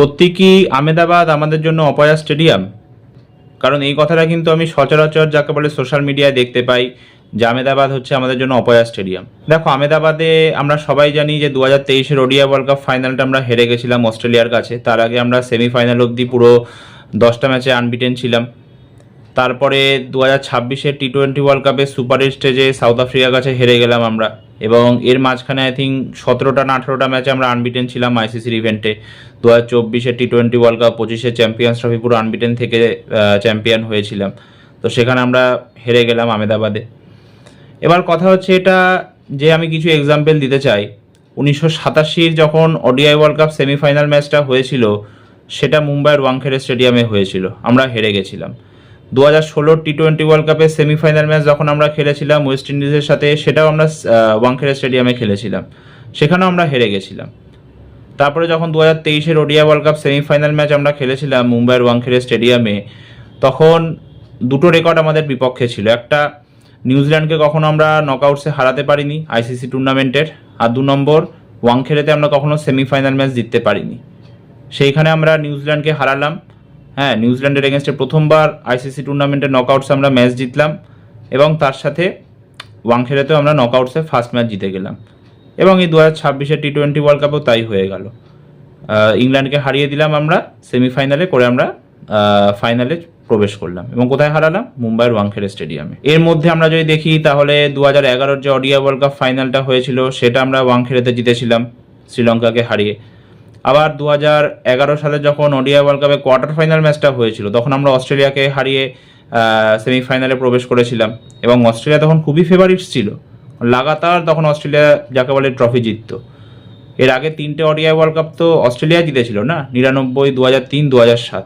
সত্যি কি আহমেদাবাদ আমাদের জন্য অপয়া স্টেডিয়াম? কারণ এই কথাটা কিন্তু আমি সচরাচর যাকে বলে সোশ্যাল মিডিয়ায় দেখতে পাই যে আহমেদাবাদ হচ্ছে আমাদের জন্য অপয়া স্টেডিয়াম। দেখো, আহমেদাবাদে আমরা সবাই জানি যে 2023-এর ওডিআই ওয়ার্ল্ড কাপ ফাইনালটা আমরা হেরে গেছিলাম অস্ট্রেলিয়ার কাছে। তার আগে আমরা সেমিফাইনাল অবধি পুরো 10টা ম্যাচে আনবিটেন ছিলাম। তারপরে 2026-এর টি-20 ওয়ার্ল্ড কাপে সুপার স্টেজে সাউথ আফ্রিকার কাছে হেরে গেলাম আমরা, এবং এর মাঝখানে আই থিঙ্ক 17টা না 18টা ম্যাচে আমরা আনবিটেন ছিলাম আইসিসির ইভেন্টে। 2024-এর টি-20 ওয়ার্ল্ড কাপ, 25-এ চ্যাম্পিয়ন্স ট্রফি পুরো আনবিটেন থেকে চ্যাম্পিয়ন হয়েছিলাম। তো সেখানে আমরা হেরে গেলাম আহমেদাবাদে। এবার কথা হচ্ছে এটা যে আমি কিছু এক্সাম্পল দিতে চাই। 1987-র যখন ওডিআই ওয়ার্ল্ড কাপ সেমিফাইনাল ম্যাচটা হয়েছিল সেটা মুম্বাইয়ের ওয়াংখেড়ে স্টেডিয়ামে হয়েছিল, আমরা হেরে গেছিলাম। 2016 টি-20 ওয়ার্ল্ড কাপের সেমিফাইনাল ম্যাচ যখন আমরা খেলেছিলাম ওয়েস্ট ইন্ডিজের সাথে, সেটাও আমরা ওয়াংখেড়ে স্টেডিয়ামে খেলেছিলাম, সেখানেও আমরা হেরে গেছিলাম। তারপরে যখন 2023-এর ODI World Cup semifinal match আমরা খেলেছিলাম মুম্বাইয়ের ওয়াংখেড়ে স্টেডিয়ামে, তখন দুটো রেকর্ড আমাদের বিপক্ষে ছিল। একটা, নিউজিল্যান্ডকে কখনো আমরা নকআউটসে হারাতে পারিনি আইসিসি টুর্নামেন্টের, আর 2 নম্বর, ওয়াংখেড়েতে আমরা কখনো সেমিফাইনাল ম্যাচ জিততে পারিনি। সেইখানে আমরা নিউজিল্যান্ডকে হারালাম। হ্যাঁ, নিউজিল্যান্ডের এগেনস্টে প্রথমবার আইসিসি টুর্নামেন্টের নকআউটসে আমরা ম্যাচ জিতলাম, এবং তার সাথে ওয়াংখেড়েতেও আমরা নকআউটসে ফার্স্ট ম্যাচ জিতে গেলাম। এবং এই 2026-এর টি-20 ওয়ার্ল্ড কাপেও তাই হয়ে গেল। ইংল্যান্ডকে হারিয়ে দিলাম আমরা সেমিফাইনালে, করে আমরা ফাইনালে প্রবেশ করলাম, এবং কোথায় হারালাম? মুম্বাইয়ের ওয়াংখেড়ে স্টেডিয়ামে। এর মধ্যে আমরা যদি দেখি তাহলে 2011-র যে ওডিআই ওয়ার্ল্ড কাপ ফাইনালটা হয়েছিল সেটা আমরা ওয়াংখেড়েতে জিতেছিলাম শ্রীলঙ্কাকে হারিয়ে। আবার 2011 সালে যখন ওডিআই ওয়ার্ল্ড কাপে কোয়ার্টার ফাইনাল ম্যাচটা হয়েছিল তখন আমরা অস্ট্রেলিয়াকে হারিয়ে সেমিফাইনালে প্রবেশ করেছিলাম, এবং অস্ট্রেলিয়া তখন খুবই ফেভারিটস ছিল, লাগাতার তখন অস্ট্রেলিয়া যাকে বলে ট্রফি জিততো। এর আগে 3টে ওডিআই ওয়ার্ল্ড কাপ তো অস্ট্রেলিয়া জিতেছিল না, 99, 2003, 2007।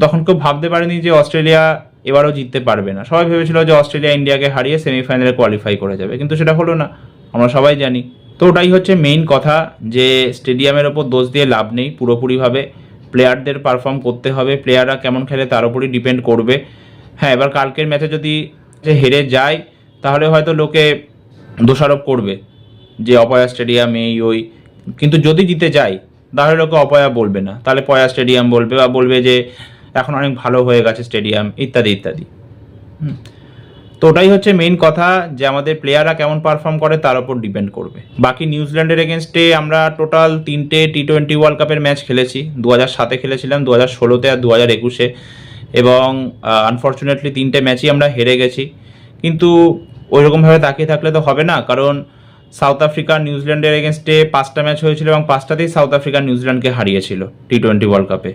তখন কেউ ভাবতে পারেনি যে অস্ট্রেলিয়া এবারও জিততে পারবে না। সবাই ভেবেছিল যে অস্ট্রেলিয়া ইন্ডিয়াকে হারিয়ে সেমিফাইনালে কোয়ালিফাই করে যাবে, কিন্তু সেটা হলো না, আমরা সবাই জানি। তো ওটাই হচ্ছে মেইন কথা, যে স্টেডিয়ামের ওপর দোষ দিয়ে লাভ নেই। পুরোপুরিভাবে প্লেয়ারদের পারফর্ম করতে হবে, প্লেয়াররা কেমন খেলে তার উপরই ডিপেন্ড করবে। হ্যাঁ, এবার কালকের ম্যাচে যদি হেরে যায় তাহলে হয়তো লোকে দোষারোপ করবে যে অপয়া স্টেডিয়াম এই ওই, কিন্তু যদি জিতে যায় তাহলে লোকে অপয়া বলবে না, তাহলে পয়া স্টেডিয়াম বলবে, বা বলবে যে এখন অনেক ভালো হয়ে গেছে স্টেডিয়াম, ইত্যাদি ইত্যাদি। তো ওটাই হচ্ছে মেইন কথা, যে আমাদের প্লেয়াররা কেমন পারফর্ম করে তার উপর ডিপেন্ড করবে। বাকি নিউজিল্যান্ডের এগেনস্টে আমরা টোটাল 3টে টি-20 ওয়ার্ল্ড কাপের ম্যাচ খেলেছি। 2007-এ খেলেছিলাম, 2016-তে আর 2021-এ, এবং আনফর্চুনেটলি 3টে ম্যাচই আমরা হেরে গেছি। কিন্তু ওইরকমভাবে তাকিয়ে থাকলে তো হবে না, কারণ সাউথ আফ্রিকা নিউজিল্যান্ডের এগেনস্টে 5টা ম্যাচ হয়েছিল, এবং 5টাতেই সাউথ আফ্রিকা নিউজিল্যান্ডকে হারিয়েছিল টি-20 ওয়ার্ল্ড কাপে।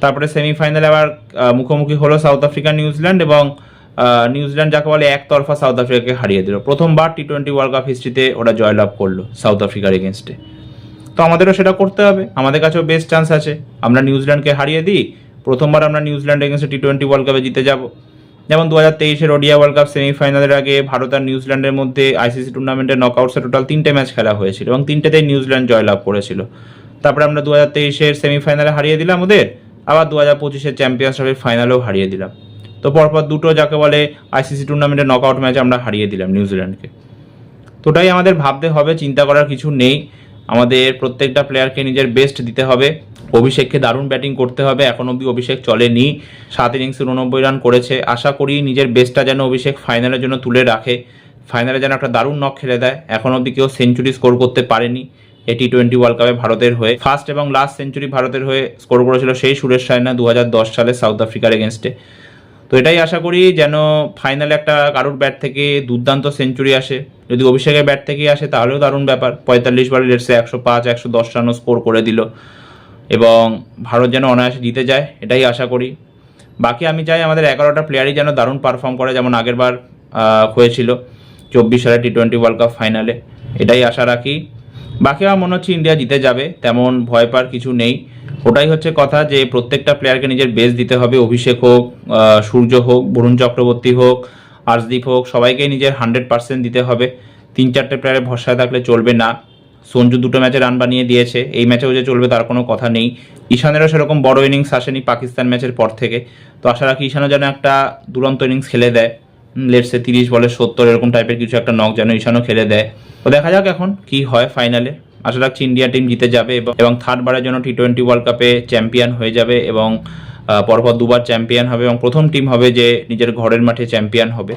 তারপরে সেমিফাইনালে আবার মুখোমুখি হলো সাউথ আফ্রিকা নিউজিল্যান্ড, এবং নিউজিল্যান্ড যাকে বলে একতরফা সাউথ আফ্রিকাকে হারিয়ে দিল। প্রথমবার টি-20 ওয়ার্ল্ড কাপ হিস্ট্রিতে ওরা জয়লাভ করলো সাউথ আফ্রিকার এগেনস্টে। তো আমাদেরও সেটা করতে হবে, আমাদের কাছেও বেস্ট চান্স আছে, আমরা নিউজিল্যান্ডকে হারিয়ে দিই, প্রথমবার আমরা নিউজিল্যান্ড এগেনস্টে টি-20 ওয়ার্ল্ড কাপে জিতে যাব। যেমন 2023-এর ওডিআই ওয়ার্ল্ড কাপ সেমিফাইনালের আগে ভারত আর নিউজিল্যান্ডের মধ্যে আইসিসি টুর্নামেন্টের নকআউটসে টোটাল 3টে ম্যাচ খেলা হয়েছিল, এবং 3টেতেই নিউজিল্যান্ড জয়লাভ করেছিল। তারপরে আমরা 2023-এর সেমিফাইনালে হারিয়ে দিলাম ওদের, আবার 2025-এর চ্যাম্পিয়ন্স ট্রফির ফাইনালেও হারিয়ে দিলাম। তো পরপর দুটো যাকে বলে আইসিসি টুর্নামেন্টের নকআউট ম্যাচ আমরা হারিয়ে দিলাম নিউজিল্যান্ডকে। তো ওটাই আমাদের ভাবতে হবে, চিন্তা করার কিছু নেই। আমাদের প্রত্যেকটা প্লেয়ারকে নিজের বেস্ট দিতে হবে। অভিষেককে দারুণ ব্যাটিং করতে হবে, এখন অবধি অভিষেক চলেনি, 7 ইনিংসে 89 রান করেছে। আশা করি নিজের বেস্টটা যেন অভিষেক ফাইনালের জন্য তুলে রাখে, ফাইনালে যেন একটা দারুণ নক খেলে দেয়। এখন অবধি কেউ সেঞ্চুরি স্কোর করতে পারেনি এই টি-20 ওয়ার্ল্ড কাপে ভারতের হয়ে। ফার্স্ট এবং লাস্ট সেঞ্চুরি ভারতের হয়ে স্কোর করেছিল সেই সুরেশ রায়না 2010 সালে সাউথ আফ্রিকার এগেনস্টে। তো এটাই আশা করি যেন ফাইনালে একটা কারুর ব্যাট থেকে দুর্দান্ত সেঞ্চুরি আসে। যদি অভিষেকের ব্যাট থেকেই আসে তাহলেও দারুণ ব্যাপার, 45 বলে লেটসে 105, 110 রানও স্কোর করে দিল, এবং ভারত যেন অনায়াসে জিতে যায়, এটাই আশা করি। বাকি আমি চাই আমাদের 11টা প্লেয়ারই যেন দারুণ পারফর্ম করে, যেমন আগেরবার হয়েছিল 24 সালে টি-20 ওয়ার্ল্ড কাপ ফাইনালে, এটাই আশা রাখি। বাকি আমার মনে হচ্ছে ইন্ডিয়া জিতে যাবে, তেমন ভয় পাওয়ার কিছু নেই। ওটাই হচ্ছে কথা, যে প্রত্যেকটা প্লেয়ারকে নিজের বেস্ট দিতে হবে। অভিষেক হোক, সূর্য হোক, বরুণ চক্রবর্তী হোক, আর্শদীপ হোক, সবাইকে নিজের 100% দিতে হবে। 3-4টে প্লেয়ারের ভরসায় থাকলে চলবে না। সঞ্জু 2টো ম্যাচে রান বানিয়ে দিয়েছে, এই ম্যাচেও যে চলবে তার কোনো কথা নেই। ঈশানেরও সেরকম বড় ইনিংস আসেনি পাকিস্তান ম্যাচের পর থেকে, তো আশা রাখি ঈশানও যেন একটা দুরন্ত ইনিংস খেলে দেয়, লেটসে 30 বলে 70 এরকম টাইপের কিছু একটা নক যেন ঈশানও খেলে দেয়। তো দেখা যাক এখন কি হয় ফাইনালে। আশা রাখছি ইন্ডিয়া টিম জিতে যাবে এবং থার্ডবারের জন্য টি20 ওয়ার্ল্ড কাপে চ্যাম্পিয়ন হয়ে যাবে এবং পরপর দুবার চ্যাম্পিয়ন হবে এবং প্রথম টিম হবে যে নিজের ঘরের মাঠে চ্যাম্পিয়ন হবে।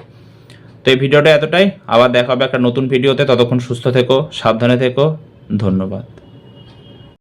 তো এই ভিডিওটা এতটাই, আবার দেখা হবে একটা নতুন ভিডিওতে। ততক্ষণ সুস্থ থেকো, সাবধানে থেকো, ধন্যবাদ।